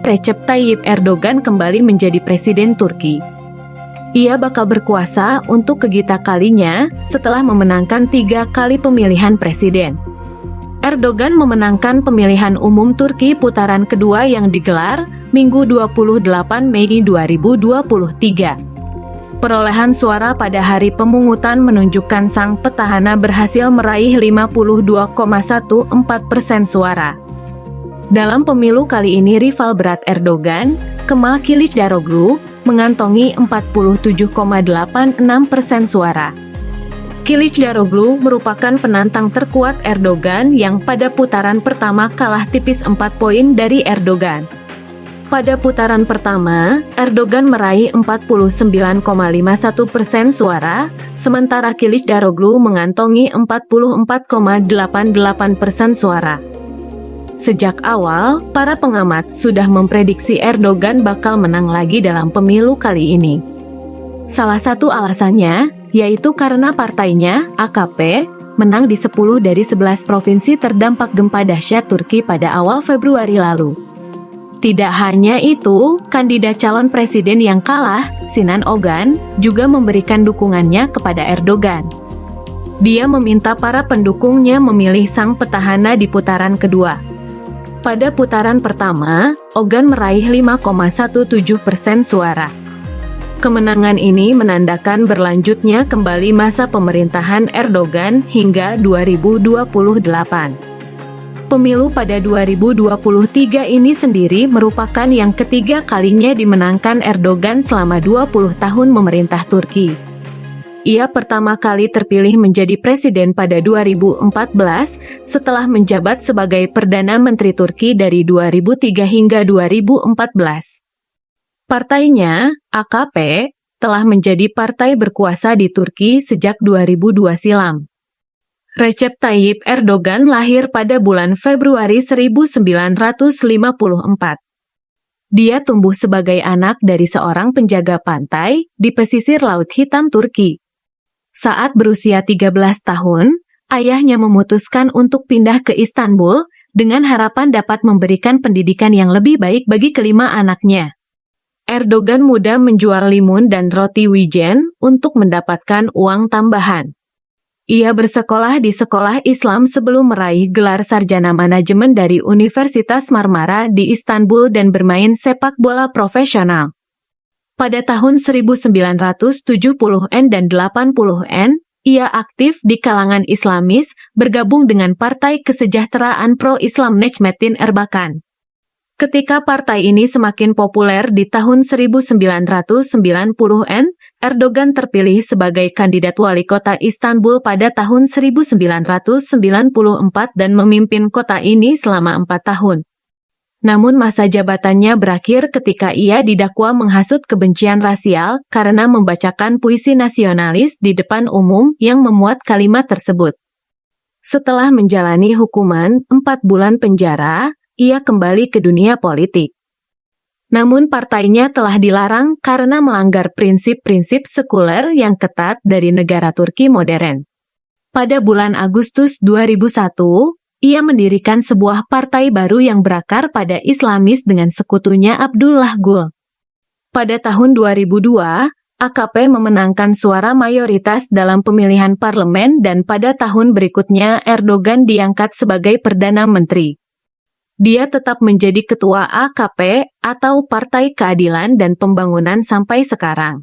Recep Tayyip Erdogan kembali menjadi presiden Turki. Ia bakal berkuasa untuk ketiga kalinya setelah memenangkan 3 kali pemilihan presiden. Erdogan memenangkan pemilihan umum Turki putaran kedua yang digelar Minggu 28 Mei 2023. Perolehan suara pada hari pemungutan menunjukkan sang petahana berhasil meraih 52,14% suara. Dalam pemilu kali ini rival berat Erdogan, Kemal Kılıçdaroğlu, mengantongi 47,86% suara. Kılıçdaroğlu merupakan penantang terkuat Erdogan yang pada putaran pertama kalah tipis 4 poin dari Erdogan. Pada putaran pertama, Erdogan meraih 49,51% suara, sementara Kılıçdaroğlu mengantongi 44,88% suara. Sejak awal, para pengamat sudah memprediksi Erdogan bakal menang lagi dalam pemilu kali ini. Salah satu alasannya, yaitu karena partainya, AKP, menang di 10 dari 11 provinsi terdampak gempa dahsyat Turki pada awal Februari lalu. Tidak hanya itu, kandidat calon presiden yang kalah, Sinan Ogan, juga memberikan dukungannya kepada Erdogan. Dia meminta para pendukungnya memilih sang petahana di putaran kedua. Pada putaran pertama, Ogan meraih 5,17% suara. Kemenangan ini menandakan berlanjutnya kembali masa pemerintahan Erdogan hingga 2028. Pemilu pada 2023 ini sendiri merupakan yang ketiga kalinya dimenangkan Erdogan selama 20 tahun memerintah Turki. Ia pertama kali terpilih menjadi presiden pada 2014 setelah menjabat sebagai Perdana Menteri Turki dari 2003 hingga 2014. Partainya, AKP, telah menjadi partai berkuasa di Turki sejak 2002 silam. Recep Tayyip Erdogan lahir pada bulan Februari 1954. Dia tumbuh sebagai anak dari seorang penjaga pantai di pesisir Laut Hitam Turki. Saat berusia 13 tahun, ayahnya memutuskan untuk pindah ke Istanbul dengan harapan dapat memberikan pendidikan yang lebih baik bagi kelima anaknya. Erdogan muda menjual limun dan roti wijen untuk mendapatkan uang tambahan. Ia bersekolah di sekolah Islam sebelum meraih gelar sarjana manajemen dari Universitas Marmara di Istanbul dan bermain sepak bola profesional. Pada tahun 1970-an dan 80-an, ia aktif di kalangan Islamis, bergabung dengan Partai Kesejahteraan Pro-Islam Necmettin Erbakan. Ketika partai ini semakin populer di tahun 1990-an, Erdogan terpilih sebagai kandidat wali kota Istanbul pada tahun 1994 dan memimpin kota ini selama 4 tahun. Namun masa jabatannya berakhir ketika ia didakwa menghasut kebencian rasial karena membacakan puisi nasionalis di depan umum yang memuat kalimat tersebut. Setelah menjalani hukuman 4 bulan penjara, ia kembali ke dunia politik. Namun partainya telah dilarang karena melanggar prinsip-prinsip sekuler yang ketat dari negara Turki modern. Pada bulan Agustus 2001, ia mendirikan sebuah partai baru yang berakar pada Islamis dengan sekutunya Abdullah Gül. Pada tahun 2002, AKP memenangkan suara mayoritas dalam pemilihan parlemen dan pada tahun berikutnya Erdogan diangkat sebagai Perdana Menteri. Dia tetap menjadi ketua AKP atau Partai Keadilan dan Pembangunan sampai sekarang.